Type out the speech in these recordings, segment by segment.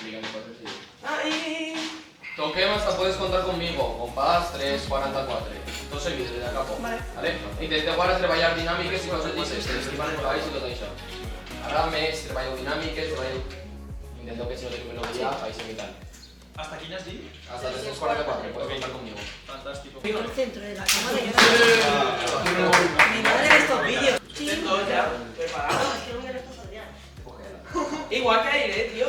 Liga de 4, sí. ¡Ay! Toquem hasta puedes contar conmigo, compàs 344. Tot seguit, des de cap. Vale? Intentem ara treballar dinàmiques i coses diferents, estimar els treballs i tot això. Ara més treballeu dinàmiques, treballeu... Intenteu que si no teniu melodia, faixem i tal. ¿Hasta aquí ya has dicho? Hasta 344, puedes contar conmigo. Fantástico. Al centro de la cámara y ahora... Mi madre ve estos vídeos. Sí, Todos ya preparados. es que no me lo estás odiando. Igual que aire, tío.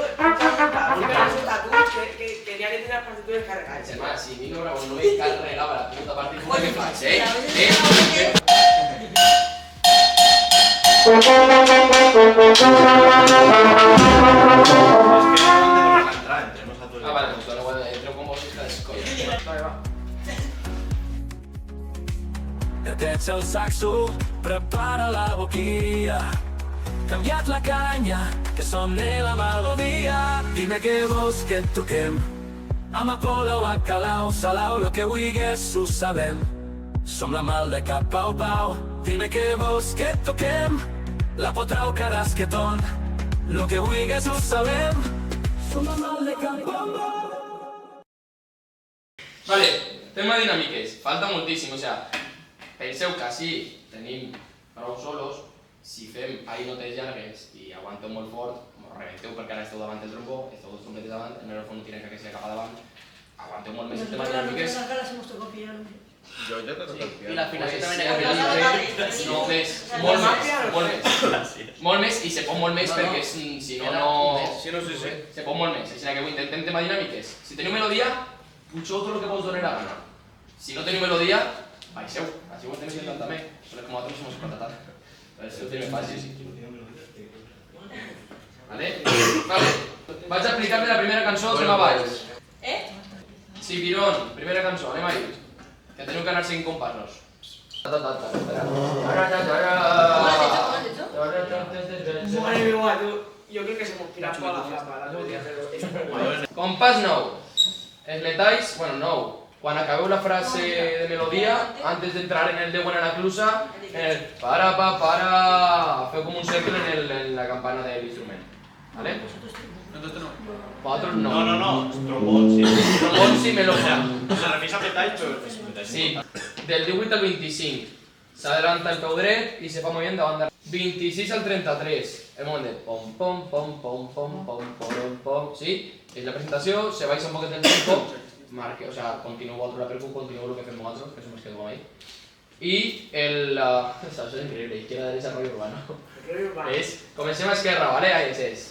Que quería que tengas partituras cargadas. Germà, si mi no no me carregava la puta partitura que faig, a veces Ah, vale, pues ahora entro con vos i estàs colla. Vale, va. Gatets el saxo, prepara la boquilla. Canviat la canya, que soni la melodia. Dime què vols que toquem. Amapola o bacalao, salao, lo que vulguis ho sabem. Som la mal de cap pau pau. Dime què vols que toquem. La potrà o carasquetón. Lo que vulguis ho sabem. Som la mal de cap pau pau. Vale, tema dinàmiques. Falta moltíssim, o sea, penseu que si tenim prou solos, si fem ahí notes llargues i aguanteu molt fort, us rebenteu perquè ara esteu davant del trombó, esteu dos trompetes davant, el micròfon no tiene que ser cap a davant, aguanteu molt més el tema dinàmiques. Las caras hemos tocado piano. Yo ya te toco el I piano. l'afinació Pues també sí, n'hi ha sí. no més, Molt molt més, més, molt més. Molt més i se pot molt més perquè si no, no... Sí, no, sí, sí. Se pot molt més, així que avui intentem tema dinàmiques. Si teniu melodia, pujeu tot el que vos doni la gana. Si no teniu melodia, baixeu, així ho estem intentant també. Solo que nosaltres hemos contratat. Per això ho tenim fàcil. Vale? Vale. Vaig a explicar-me la primera cançó que va baix. Sí, Virón, primera cançó, anem ahí. Que teniu que anar seguint compassos. Madre mía, yo creo que se me tira toda la flapa. Compàs 9. Els metalls, bueno, 9. Quan acabeu la frase de melodia, antes d'entrar en el Déu en la clusa, en el para, pa, para, feu com un cercle en la campana de l'instrument. ¿Vale? Entonces no. Vosaltres no. No, trombón, sí. Trombón sí, melòfon. Se revisa metalls, però és metalls. Sí. Del 18 al 25 s'adelanta el peu dret i se fa moviment davant de... 26 al 33, el moment de pom pom pom pom pom pom pom pom, sí? És la presentació, se baixa un poquet el tempo, marque, o sea, continueu vosaltres la percu, continueu el que fem nosaltres, que som els que duem ahí. I el... Això és increïble, izquierda, derecha, rollo urbano. És, comencem a esquerra, ¿vale? Ahí és.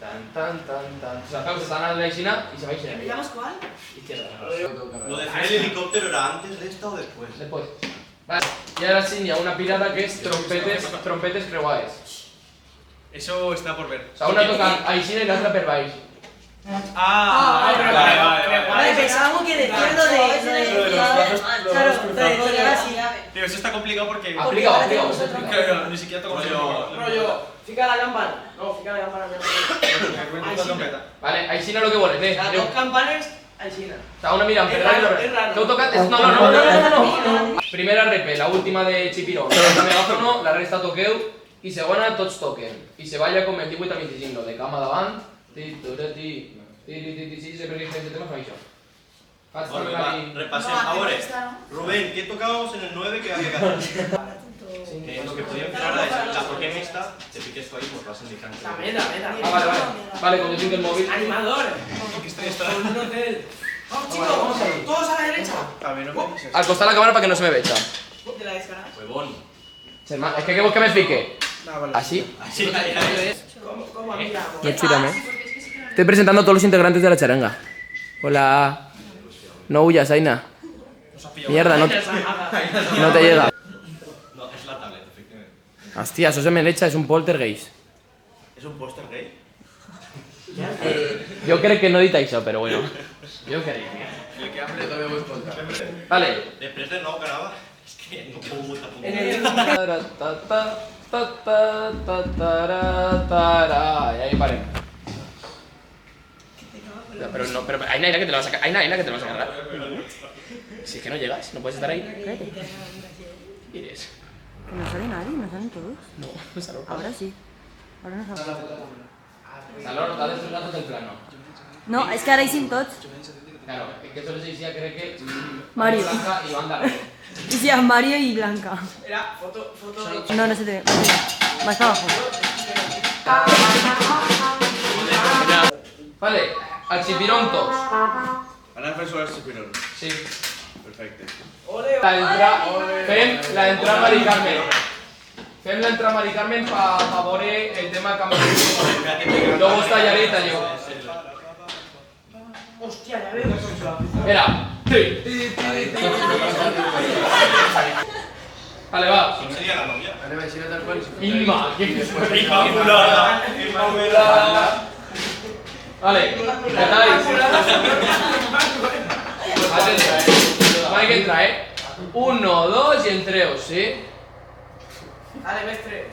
Tan, tan, tan, tan. O sea, peus estan a l'aixina i se baixen a mi. ¿Digamos cuál? Izquierda. ¿Lo de frenar el helicóptero era antes de esta o después? Después. Vale. Y ahora sí, hi ha una pirata que és trompetes creuades. Eso está por ver. O sea, una toca aixina i l'altra per baix. Vale, pensaba algo que decía lo de... Claro, lo de así. Tío, eso está complicado porque... Explica. Claro, ni siquiera toco Rollo, fica la campana. No, fica la campana. la trompeta. Vale, aixina lo que voles, Las dos campanes, aixina. O sea, una mirant per És dalt i raro, l'altra. és raro. T'heu tocat? No. Primera repe, la última de Chipirón. La megáfono, la resta toqueu i segona tots toquen. I se balla com el 18 a 25, lo de cama davant. Sí, sempre que fem temes fa això. Faig Bueno, també va, aquí... repasemos. Ahora, Rubén, ¿qué tocábamos en el 9 que había que hacer? Lo que podía empezar es la porque en esta, te piques tú ahí, pues vas indicando. Dame. Vale, cuando tinc el móvil... Animador. Con un hotel. Vamos, chicos, todos a la derecha. También no me dices. Al costar la cámara para que no se me veja. De la descarga. Huevón. Germán, es que què vols que me fique? ¿Así? Así, ahí. ¿Cómo amiga? Estoy presentando a todos los integrantes de la charanga. Hola. No huyas, Aina. Mierda, no te llega. No, es la tablet, efectivamente. Hostia, eso se me echa, es un poltergeist. ¿Es un póster gay? Yo creo que no edita eso, pero bueno. Yo creo. El que hable todavía voy a contar. Vale. Después de no graba, es que no puedo mucha En el... Y ahí paré. Pero Aina, que te lo vas a sacar. Aina, que te lo vas a cargar. Si es que no llegas, no puedes estar ahí. Iris. Que no sale nadie, no salen todos. No, Salón. Ahora sí. Ahora no sale. Salón, dale 3 datos del plano. No, és que ara hi cinc tots. Claro, es que solo se decía creo que Mario. Blanca y Banda Red. Y sí, Mario y Blanca. Era foto. No, no se te ve. Más para abajo. Vale, al chipirón tots. Ara fem sobre el chipirón. Sí. Perfecte. Fem la entrada Mari Carmen. Fem la entrada Mari Carmen para veure el tema que luego está Yareta yo. Hostia, ya veo. Espera. Vale, va. ¿Quién sería la novia? Inma. Inmaculada. Vale, ¿estáis? Hay que entrar, 1, 2 y entreos, ¿sí? Dale, mestre.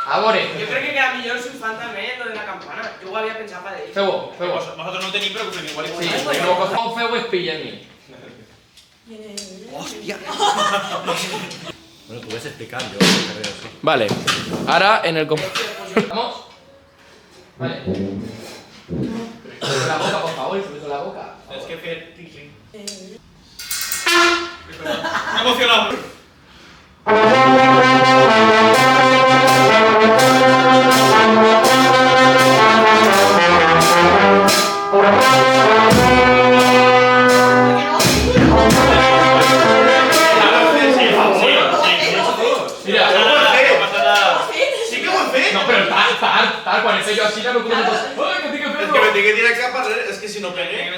Abore. Yo creo que queda mejor su fan también, lo de la campana. Yo igual había pensado para de ahí. Febo. Vosotros no tenéis, pero que igual Sí, pero cogemos Febo es pillen. Bueno, tú ves explicar, yo creo sí. Vale, ahora en el... ¿Estamos? Vale. La boca, por favor, sobre la boca. Es que me he emocionado. Mira, Sí que buen fe. no, pero tal, cuando hice yo así ya me ocurre ¡ay, que tiene Es Febo! que me tengo que tirar acá para ver, es que si no pegué.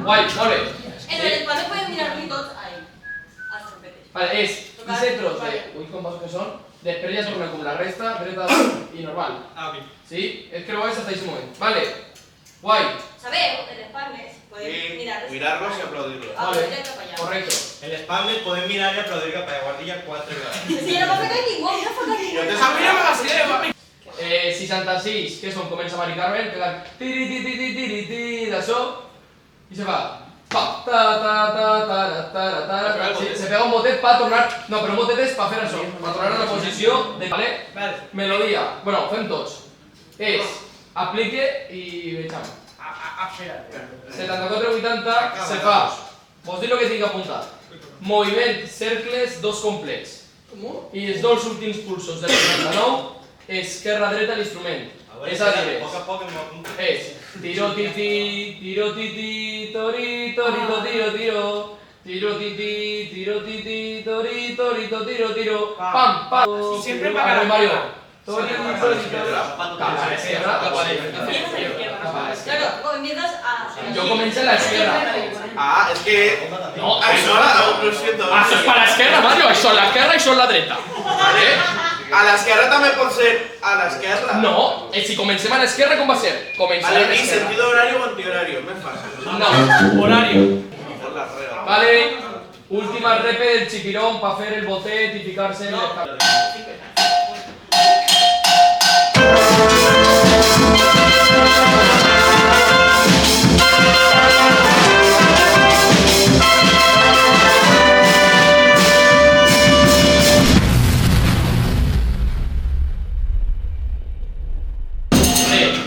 Guay, vale. En el espacio pueden mirar muy tots ahí. Els trompetes. Vale, és 2 centros de... Ui, com veus que són? Després ja torna com la resta, dreta i normal. Ah, ok. ¿Sí? Es que lo vais hasta ese momento. Vale. Guay. Sabeu, en espalmes, podem mirar-los. Mirarlos y aplaudirlos. Vale. cap allà. Correcto. El spam podem mirar y aplaudir cap a guardilla 4 grados. És que ja no va fer ningú, no fa ningú. Yo te A mí no me vas a ir, papi. 66, que son comença Mari Carmen, pegan tiri tiri tiri tiri tiri d'això y se va. Pa, ta ta ta ta ta ta ta. Sí, se pega un motet para tornar. No, pero un motet es para fer això, para tornar a la posició de vale. Vale. Melodia. Bueno, fem tots. És aplique i vejam. Espera. 74-80 se fa. Vos dic el que tinc apuntat. Moviment, cercles, 2 complets. I els 2 últims pulsos del 99, esquerra-dreta l'instrument. És a dir, Poc a poc em apunto. és tiro-titi, tiro-titi, tori-torito, tiro-tiro, tiro-titi, tiro-titi, tori-torito, tiro-tiro, pam, pam. Siempre A para ver, la Mario. izquierda. Tori-torito, cap a la esquerra, cap a la Empiezas a la izquierda. Claro, comienzas a... Yo comencé en la izquierda. Ah, es que... No, Això lo siento. això és per l'esquerra, Mario, això és l'esquerra i això és la dreta. Vale? A l'esquerra també pot ser a l'esquerra. No, si comencem a l'esquerra, com va ser? Comencem a Vale, ¿y l'esquerra. sentido horario o antihorario? Me fácil. No, horario. Por la regla. Vale, Última repe del chipirón para hacer el botet y picarse en el escape.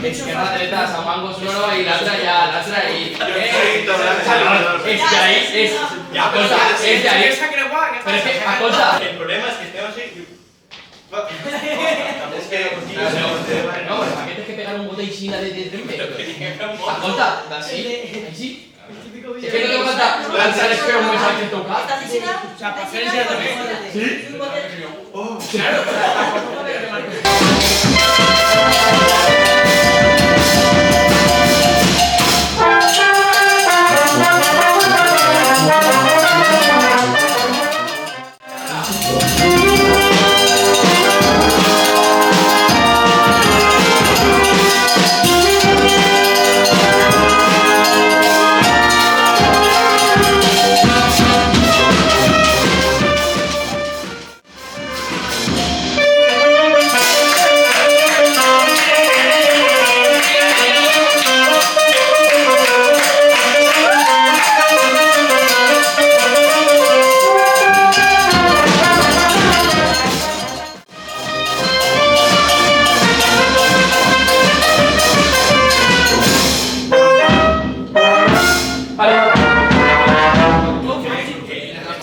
Izquierda, derecha, San Mango sonoro y la otra ya, y... Es de ahí, es... Acosa, es de ahí. Pero es que, acosa. El problema es que tengo así y... Es que... No, pero ¿para qué tienes que pegar un bote y china de trempe? Acosa, así, ahí sí. Es que no te falta lanzar el espejo un mensaje que toca. ¿Estás diciendo? O sea, para hacer ese también. ¿Sí? Claro.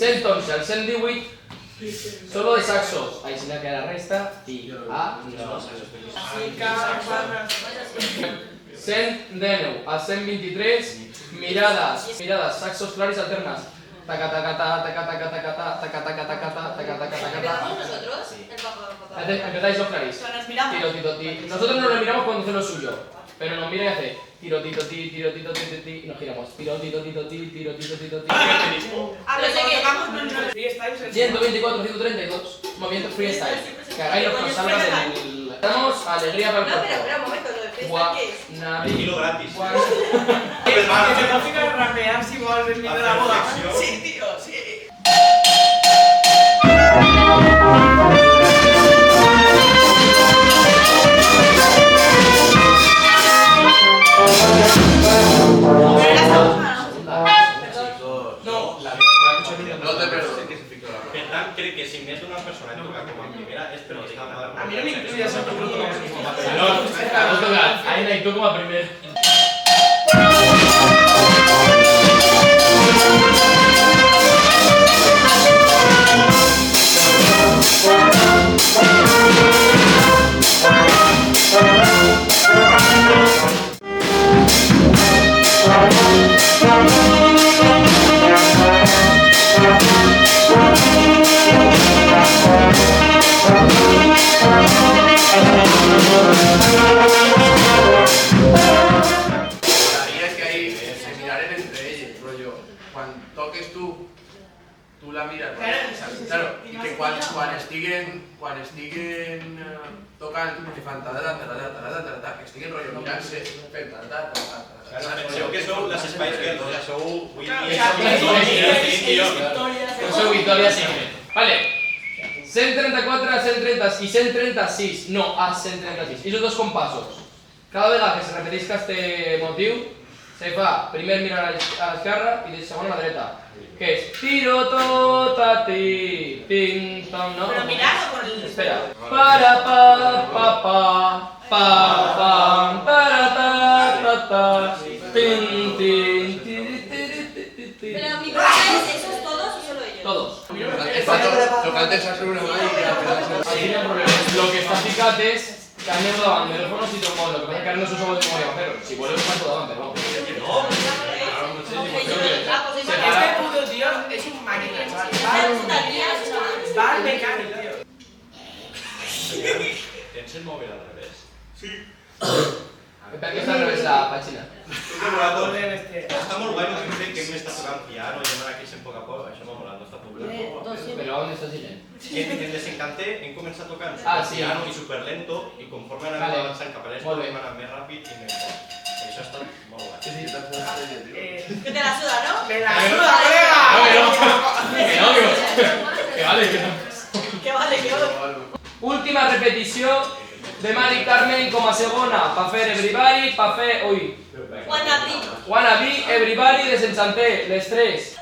Entonces, el 118 solo de saxos. Ahí se me queda la resta y A y no. 100 de nou, al 123, mirades, saxos claris alternas. Taca taca ta, taca taca taca ta, taca taca taca ta, taca taca taca ta. ¿Empezamos nosotros? El papá. Empezáis los claris. Nos miramos. Tiro, tiro, ti. Nosotros no lo miramos cuando hace lo suyo, pero nos mira y hace tiro, tiro, ti, tiro, tiro, ti, ti, ti, y nos giramos. Tiro, tiro, tiro, ti, tiro, tiro, tiro, ti. A ver, que tocamos nuestro... 124, 132, movimiento freestyle. Que hagáis los que os salgan del... Damos alegría para el No, cuerpo. pero un momento, lo de freestyle, ¿qué es? El kilo gratis. Que rapear si vols el vídeo de la boda. Sí, tío, sí. Fernán cree que si meto una persona en toca como a primera es porque está mal. A mí no me incluyas en tu grupo como Ahí tú como a primer. la mires, claro, i que quan estiguen tocant i fan que estiguen rotllo mirant-se fent Penseu que sou les Spice Girls, ja sou Sou Victoria's Secret. Vale. 134 a 130 y 136, no, a 136. Esos dos compasos. Cada vegada que se repetisca este motiu, se fa primer mirar a l'esquerra i segon a la dreta. Que és tiro tot a ti, ting tom, no? Pero mirad por el... Espera. Para pa pa pa pa pam para ta ta ta ting ting tiri tiri tiri tiri. Pero mi pregunta es, ¿esos todos o solo ellos? Todos. tocant el saxo una mà i Aquí no hay problema. Lo que está picat es que han ido daban teléfonos y trombón. Lo que pasa es que ahora no se usa el memoria, pero si vuelve cuánto daban, pero no. Este puto tío es un máquina, va al mecánico, tío. Tens el mòbil al revés? Sí. Per què està al revés la pàgina? Està molt guai, no sé que m'està tocant piano i anar aquí en poc a poc, això m'ha molat, no està molt bé. Però on està Gillen? En Desencanté hem començat tocant sí. piano i superlento i conforme anem avançant cap a l'est hem anat més ràpid i més fort. Això ha estat molt guai. Que te la suda, ¿no? ¡Me la suda, colega! vale, que no. Que vale, que vale. Última repetició de Mari Carmen com a segona. Pa fer everybody, pa fer... Ui. Wannabe, everybody, desenchanté, les tres.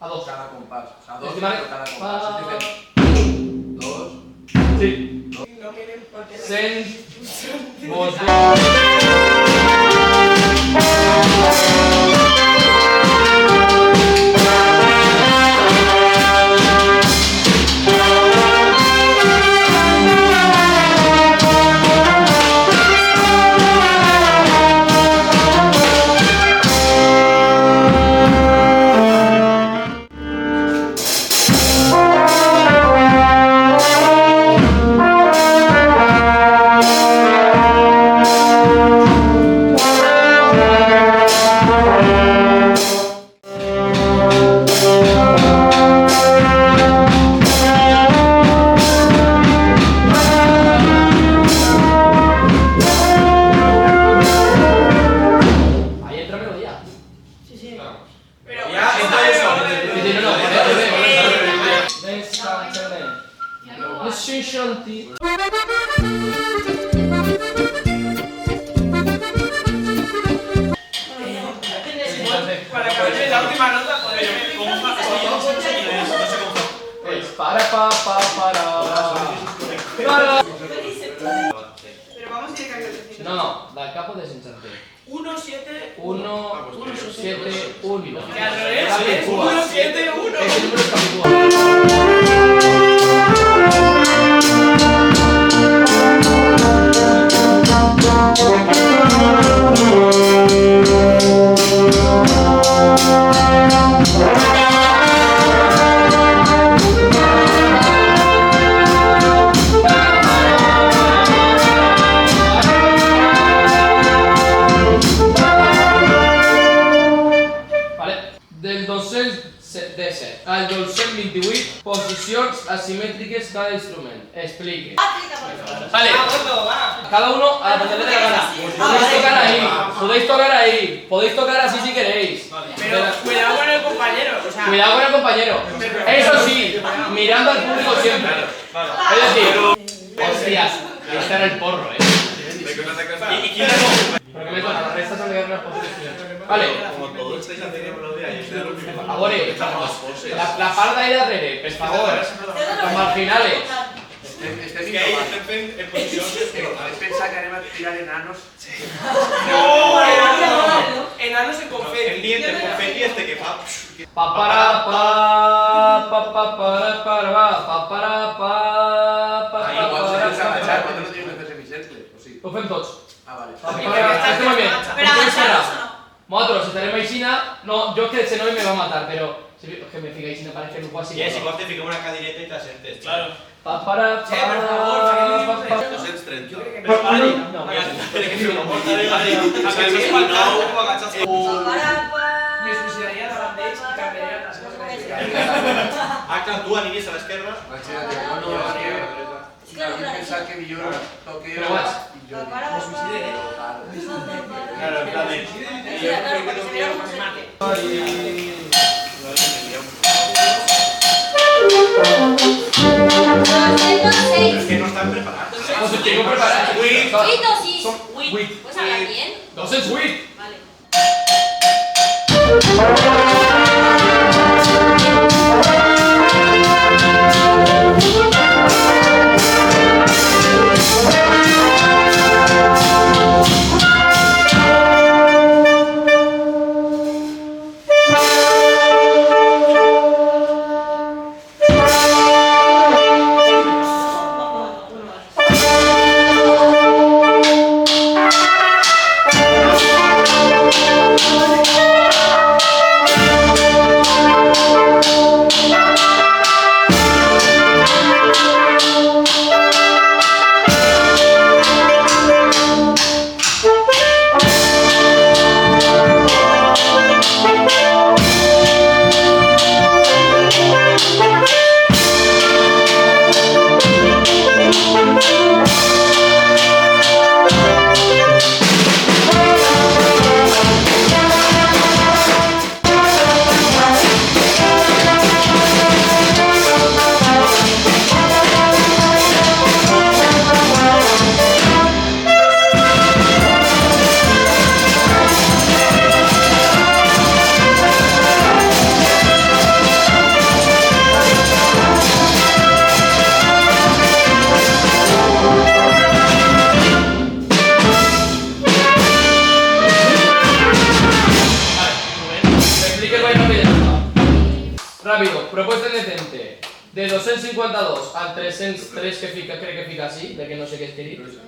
A dos cada compás. O sea, dos Vale. cada compás. Es diferente. Dos. Sí. No quieren porque... Sent... Vos... Ahí entra melodía. Sí, sí. Pero Ya, entonces Sí, no, Descenshanti. para acabar la última nota, podéis ver cómo no sé cómo. Es para. Pero vamos a ir a que No, da capo desenchanté. 1, 7, 1, 7, 1. Que al revés, ¿eh? 1, 7, 1. Ese número es capicúa. Vale, del 217 al 228 posicions asimètriques cada instrument. Explique. Vale, cada uno a la donde le dé la gana. Podéis tocar ahí, podéis tocar así si queréis. Pero cuidado con el compañero, o sea... Cuidado con el compañero. Eso sí, mirando al público siempre. Es decir, hostias, este era el porro, ¿Y quién es? Porque me toca, las restas son de las posiciones. Vale, Como todos estáis haciendo melodía y ustedes lo mismo. ahora, la parda ahí darrere, per favor, los marginales. Este Es es que ahí incapaz. estén en posición. ¿Habéis pensado que haremos a tirar enanos? ¡No! Enanos en confeti. El diente, el confeti este que va. Pa para Ahí igual se tienes que agachar, cuando no tienes que hacer semicercle, ¿o sí? Ho fem tots. Ah, vale. Estem molt bé. Pero agacharos o no. Nosotros estaremos ahí Sina. No, yo es que ese no me va a matar, pero... Es que me fijáis, me parece que no así. Y es igual te fico una cadireta y te asentes. Claro. Pa para por favor, No sé, 30. No, Tiene que ser una puerta de agachas. Me suicidaría la bandage y cambiaría las cosas. Actúa niñez a la izquierda. Claro, Yo pensaba que yo toqué Pero vas. y yo Para, digo, para. Claro, en plan de... Claro, porque se verá cómo se mate. Es que no están preparados. No se tengo preparado. ¿Wit o sí? Son- Wit. wit. ¿Puedes hablar bien? Dos es wit. Vale. Rápido, propuesta indecente. De 252 al 303 que fica, cree que fica así, de que no sé qué escribir.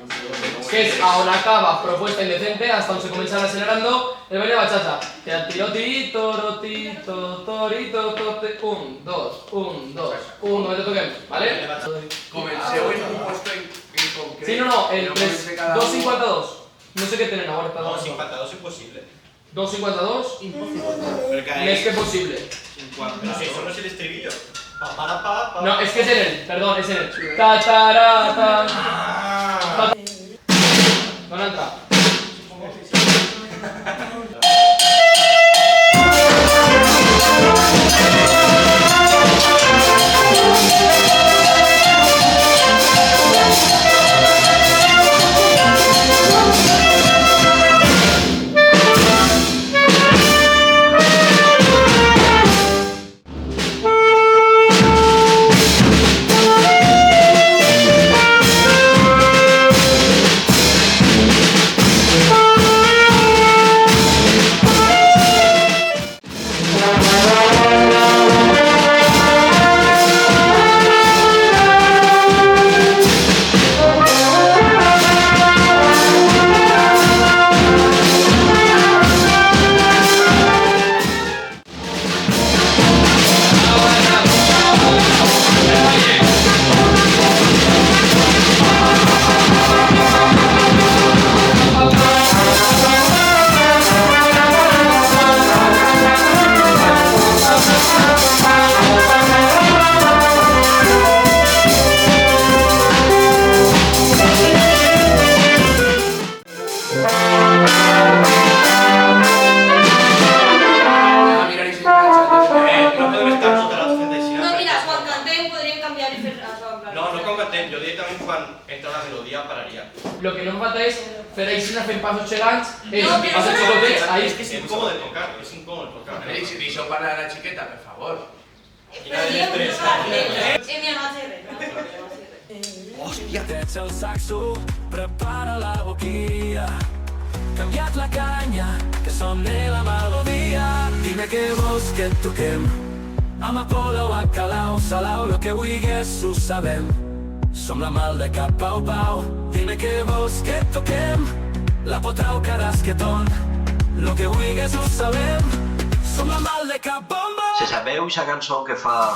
Que es a on acaba propuesta indecente hasta donde se comienza acelerando el baile de bachata. Que al tirotito, rotito, torito, tote. 1, 2, 1, 2, 1, que te toquen, ¿vale? comencé en un puesto en concreto. Sí, no, el no 3, comencé cada uno. 252. No sé qué tienen ahora. No, 52 imposible. 252, Pero que hay... es que posible. 50. Pero si eso no es el estribillo. Pa, para, pa. No, es que es en el, perdón, es en el. Ta, tará, ta. Ah. No entra. No podem estar sota la 35. No, mira, quan cantem podríem canviar i fer això en plan. No, no concatem. Jo directament quan entra la melodia pararia. Lo que no falta es fer així fent passos gegants, No, però passos eso no- xicotets, ahí Es que es incómodo tocar. Es incómodo tocar. Si dicho para la chiqueta, por favor. Podríem provar. Mi hermano se re. Tens el saxo, prepara la boquilla. Canviat la canya, que soni la melodia. Dime què vols que toquem. Amapola o bacalao, salao, lo que vulguis ho sabem. Som la mal de cap pau pau. Dime què vols que toquem. La potra o carasqueton, lo que vulguis ho sabem. Som la mal de cap bomba. Se sabeu aquesta cançó que fa